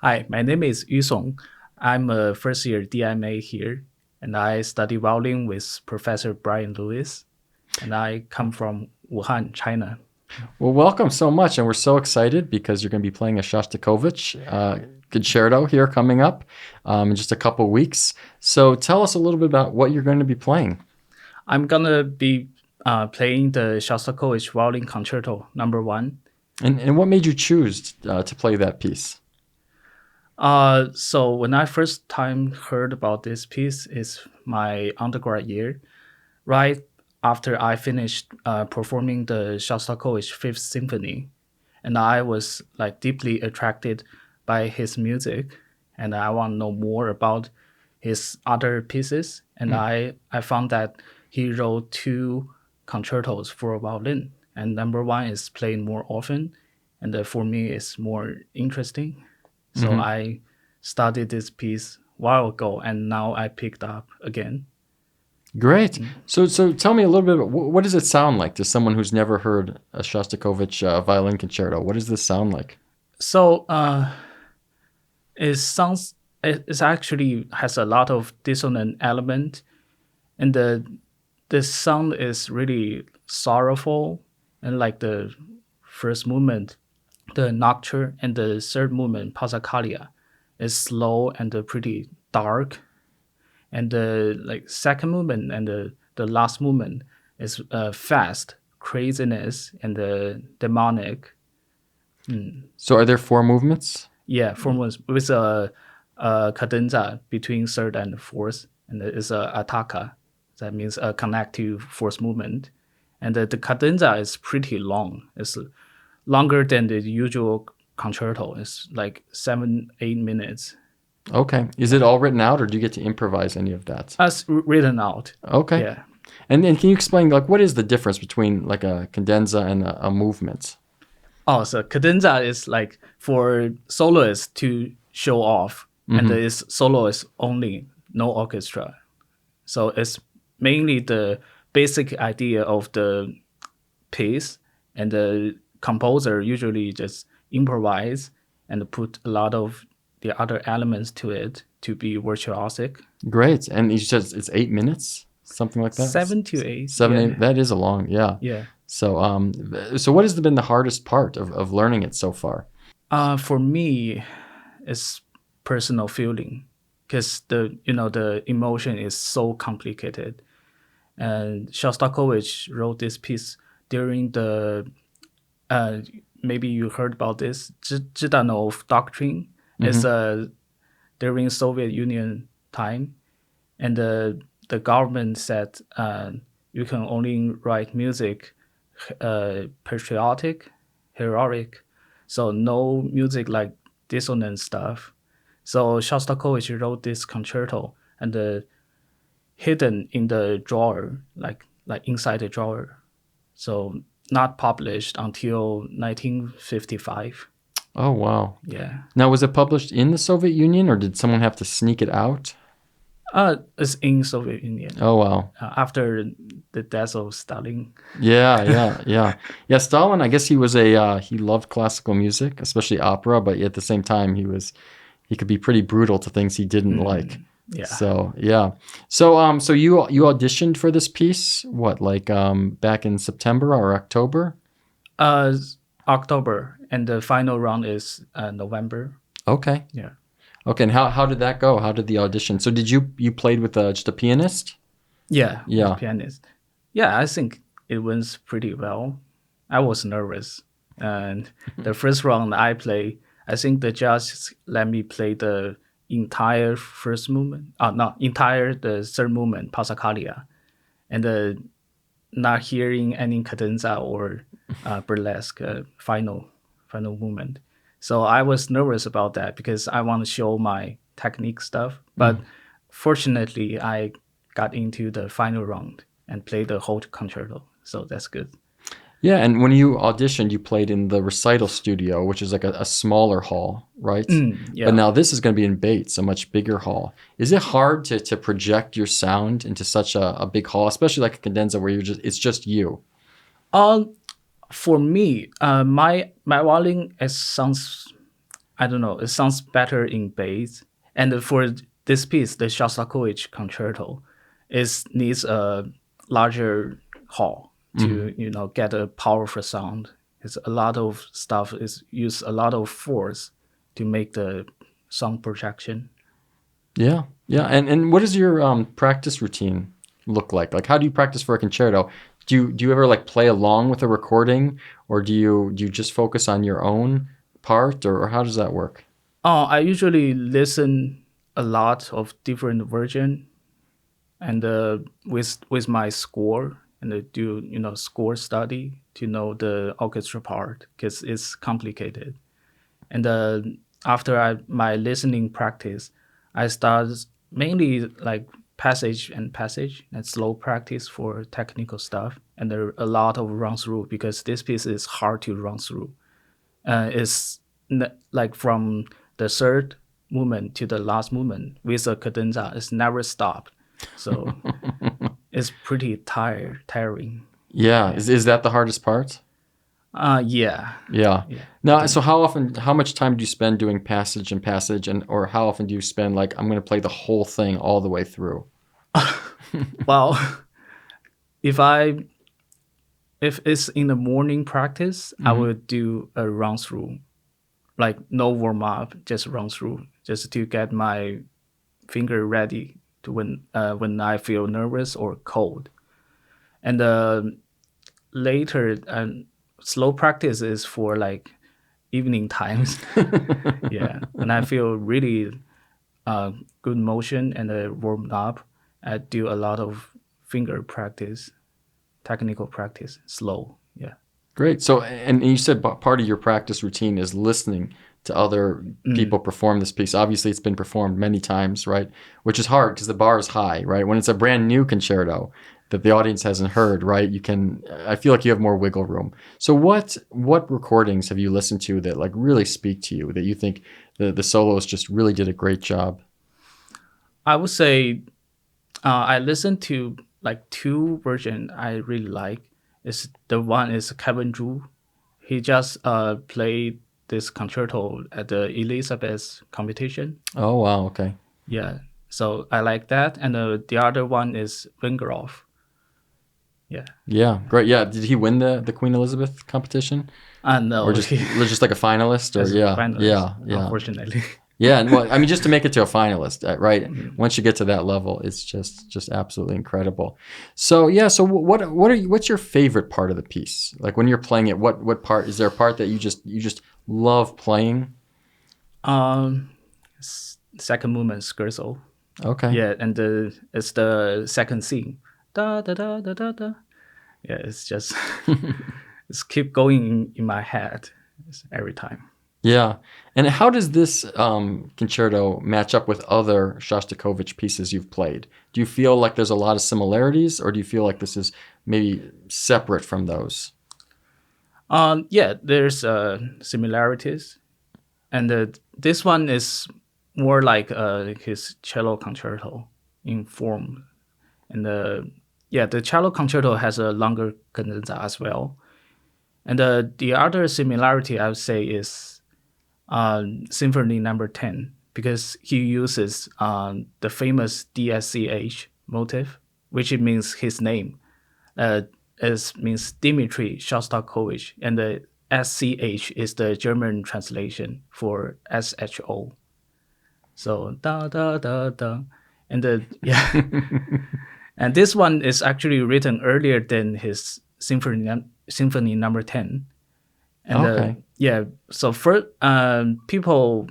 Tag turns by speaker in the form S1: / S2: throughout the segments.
S1: Hi, my name is Yusong. I'm a first year DMA here, and I study violin with Professor Brian Lewis, and I come from Wuhan, China.
S2: Well, welcome so much, and we're so excited because you're going to be playing a Shostakovich concerto here coming up in just a couple weeks. So tell us a little bit about what you're going to be playing.
S1: I'm gonna be playing the Shostakovich Violin Concerto Number One.
S2: And what made you choose to play that piece?
S1: So when I first time heard about this piece is my undergrad year, right after I finished performing the Shostakovich Fifth Symphony, and I was like deeply attracted by his music, and I want to know more about his other pieces. And I found that he wrote two concertos for violin, and number one is played more often, and for me it's more interesting. So
S2: Mhm.
S1: I studied this piece a while ago, and now I picked up again.
S2: Great. So tell me a little bit about what does it sound like to someone who's never heard a Shostakovich violin concerto? What does this sound like?
S1: So it sounds it actually has a lot of dissonant element, and the sound is really sorrowful, and like the first movement, the nocturne, and the third movement, Passacaglia, is slow and pretty dark, and the like second movement and the last movement is fast, craziness, and the demonic.
S2: So are there four movements?
S1: Yeah, form was with a cadenza between third and fourth, and it's a attacca. That means a connective fourth movement, and the cadenza is pretty long. It's longer than the usual concerto. It's like 7-8 minutes.
S2: Okay. Is it all written out, or do you get to improvise any of that?
S1: That's written out.
S2: Okay.
S1: Yeah.
S2: And can you explain like what is the difference between like a cadenza and a movement?
S1: Oh, so cadenza is like for soloists to show off, and
S2: Hmm.
S1: it's soloist only, no orchestra. So it's mainly the basic idea of the piece, and the composer usually just improvise and put a lot of the other elements to it to be virtuosic.
S2: Great. And you said it's 8 minutes, something like that.
S1: 7 to 8,
S2: Seven,
S1: yeah,
S2: eight. That is a long, yeah.
S1: yeah.
S2: So what has been the hardest part of learning it so far?
S1: For me, it's personal feeling because the emotion is so complicated. And Shostakovich wrote this piece during the uh, maybe you heard about this Zhidanov doctrine. It's
S2: Hmm.
S1: during Soviet Union time, and the government said you can only write music patriotic, heroic, so no music like dissonant stuff. So Shostakovich wrote this concerto and hidden in the drawer, like inside the drawer. So not published until 1955.
S2: Oh, wow.
S1: Yeah.
S2: Now, was it published in the Soviet Union, or did someone have to sneak it out?
S1: It's in Soviet Union
S2: Oh, wow.
S1: after the death of Stalin.
S2: Yeah, yeah, yeah. Yeah, Stalin, I guess he was he loved classical music, especially opera, but at the same time he could be pretty brutal to things he didn't like.
S1: Yeah.
S2: So, yeah. So you auditioned for this piece, what, like back in September or October?
S1: Uh, October, and the final round is November.
S2: Okay.
S1: Yeah.
S2: Okay, and how did that go? How did the audition? So did you played with just a pianist?
S1: Yeah, with
S2: Yeah.
S1: pianist. Yeah, I think it went pretty well. I was nervous, and the first round I play, I think the judge let me play the entire first movement. No, entire the third movement, Passacaglia, and not hearing any cadenza or burlesque final movement. So I was nervous about that because I want to show my technique stuff. But fortunately, I got into the final round and played the whole concerto. So that's good.
S2: Yeah, and when you auditioned, you played in the recital studio, which is like a smaller hall, right? But
S1: Yeah.
S2: now this is going to be in Bates, a much bigger hall. Is it hard to project your sound into such a big hall, especially like a cadenza where it's just you?
S1: Um, for me, my violin it sounds. I don't know. It sounds better in bass. And for this piece, the Shostakovich Concerto, it needs a larger hall
S2: Mhm.
S1: to get a powerful sound. It's a lot of stuff is use a lot of force to make the sound projection.
S2: Yeah, yeah. And what does your practice routine look like? Like, how do you practice for a concerto? Do you ever like play along with a recording, or do you just focus on your own part, or how does that work?
S1: Oh, I usually listen a lot of different version and with my score and do score study to know the orchestra part because it's complicated. And after my listening practice, I start mainly like passage and slow practice for technical stuff. And there are a lot of run through because this piece is hard to run through. It's like from the third movement to the last movement with a cadenza. It's never stopped. So it's pretty tiring.
S2: Yeah,
S1: Yeah.
S2: is that the hardest part?
S1: Yeah.
S2: Yeah.
S1: Yeah.
S2: Now, so how much time do you spend doing passage and passage, and or how often do you spend like I'm going to play the whole thing all the way through?
S1: Well, if I if it's in the morning practice, I
S2: Hmm.
S1: would do a run through, like no warm up, just run through, just to get my finger ready to when I feel nervous or cold. And later, slow practice is for like evening times. Yeah, when I feel really good motion and warmed up, I do a lot of finger practice, technical practice, slow. Yeah.
S2: Great. So, and you said part of your practice routine is listening to other
S1: Mm.
S2: people perform this piece. Obviously, it's been performed many times, right? Which is hard because the bar is high, right? When it's a brand new concerto that the audience hasn't heard, right? I feel like you have more wiggle room. So, what recordings have you listened to that like really speak to you that you think the soloist just really did a great job?
S1: I would say I listened to like two versions I really like. Is the one is Kevin Zhu. He just played this concerto at the Elizabeth competition.
S2: Oh, wow. Okay.
S1: Yeah, so I like that. And the other one is Vingroff. Yeah.
S2: Yeah, great. Yeah, did he win the Queen Elizabeth competition, or
S1: No,
S2: just
S1: he
S2: just like a finalist? Or
S1: as a
S2: yeah,
S1: finalist,
S2: yeah, yeah.
S1: unfortunately.
S2: Yeah, and well, I mean, just to make it to a finalist, right?
S1: Mm.
S2: Once you get to that level, it's just absolutely incredible. So yeah, so what's your favorite part of the piece? Like when you're playing it, what part is there a part that you just love playing?
S1: Um, Second movement, Scherzo.
S2: Okay,
S1: Yeah, and it's the second scene. Da da da da da da. Yeah, it's just it's keep going in my head every time.
S2: yeah. And how does this concerto match up with other Shostakovich pieces you've played? Do you feel like there's a lot of similarities, or do you feel like this is maybe separate from those?
S1: Yeah, there's similarities, and this one is more like his cello concerto in form, and yeah, the cello concerto has a longer cadenza as well, and the other similarity I would say is Symphony Number 10 because he uses the famous DSCH motif, which it means his name. Uh, it means Dmitri Shostakovich, and the SCH is the German translation for SHO. So da da da da, and yeah, and this one is actually written earlier than his Symphony Number 10, and
S2: Okay.
S1: yeah, so for people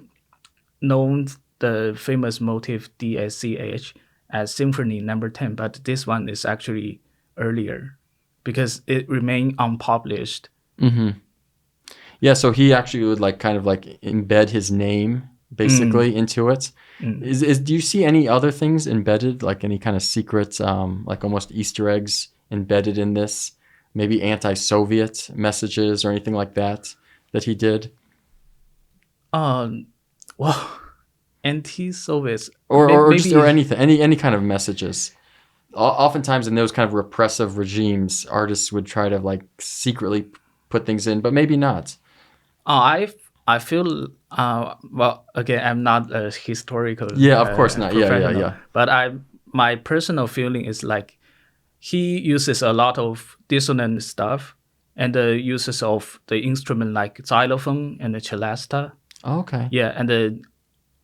S1: known the famous motif DSCH as Symphony Number 10, but this one is actually earlier because it remained unpublished.
S2: Hmm. Yeah, so he actually would like kind of like embed his name
S1: Mm,
S2: basically into it.
S1: mm.
S2: Is do you see any other things embedded, like any kind of secret, like almost Easter eggs embedded in this? Maybe anti-Soviet messages or anything like that that he did,
S1: Um, well, anti-Soviets,
S2: or just or
S1: maybe.
S2: anything, any kind of messages. Oftentimes in those kind of repressive regimes, artists would try to like secretly put things in, but maybe not.
S1: I've I feel well. Again, I'm not a historical
S2: Yeah, of course not. Yeah, yeah,
S1: professional,
S2: yeah.
S1: but my personal feeling is like he uses a lot of dissonant stuff and the uses of the instrument like xylophone and the celesta.
S2: Okay.
S1: Yeah, and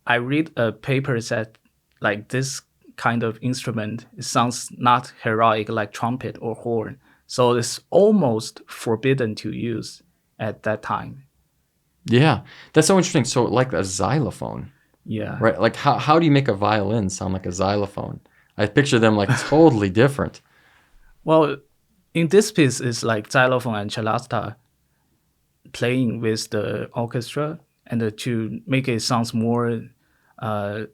S1: I read a paper that like this kind of instrument it sounds not heroic like trumpet or horn, so it's almost forbidden to use at that time.
S2: Yeah, that's so interesting. So like a xylophone,
S1: Yeah.
S2: right? Like how do you make a violin sound like a xylophone? I picture them like totally different.
S1: Well, in this piece, it's like xylophone and celesta playing with the orchestra, and to make it sounds more uh,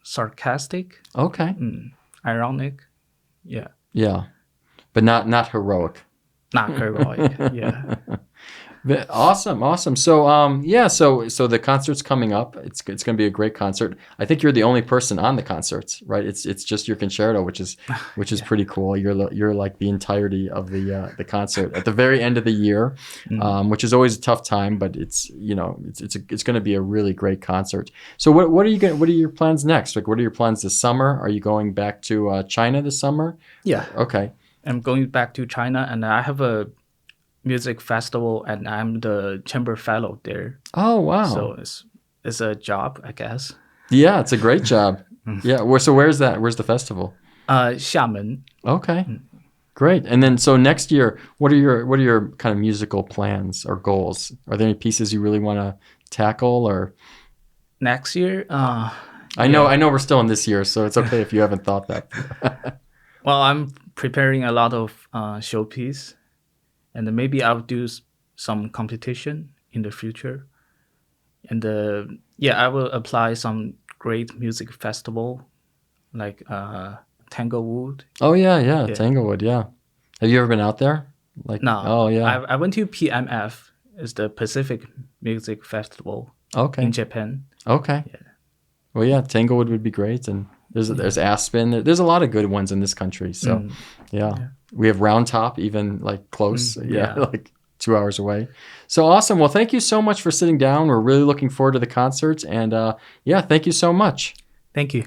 S1: sarcastic,
S2: Okay.
S1: ironic. Yeah,
S2: Yeah, but not heroic.
S1: not heroic. Yeah,
S2: Awesome, awesome. So yeah, so the concert's coming up. It's going to be a great concert. I think you're the only person on the concerts, right? It's just your concerto, which is
S1: yeah.
S2: pretty cool. You're like the entirety of the concert at the very end of the year, which is always a tough time, but it's going to be a really great concert. So what are your plans next? Like what are your plans this summer? Are you going back to China this summer?
S1: Yeah.
S2: Okay.
S1: I'm going back to China, and I have a music festival, and I'm the chamber fellow there.
S2: Oh wow.
S1: So it's a job, I guess.
S2: Yeah, it's a great job. Yeah. So where's that? Where's the festival?
S1: Xiamen.
S2: Okay. Great. And then so next year, what are your kind of musical plans or goals? Are there any pieces you really want to tackle or
S1: Next year,
S2: I know we're still in this year, so it's okay if you haven't thought that.
S1: well, I'm preparing a lot of showpiece, and then maybe I'll do some competition in the future. And yeah, I will apply some great music festival like Tanglewood.
S2: Oh yeah, yeah,
S1: Yeah.
S2: Tanglewood, yeah. Have you ever been out there? Like
S1: No,
S2: oh yeah.
S1: I went to PMF. It's the Pacific Music Festival in
S2: Okay.
S1: Japan.
S2: Okay. Well yeah, Tanglewood would be great and there's Aspen. There's a lot of good ones in this country. So yeah. We have Round Top even like close. Yeah,
S1: yeah.
S2: like 2 hours away. So awesome. Well, thank you so much for sitting down. We're really looking forward to the concert and yeah, thank you so much.
S1: Thank you.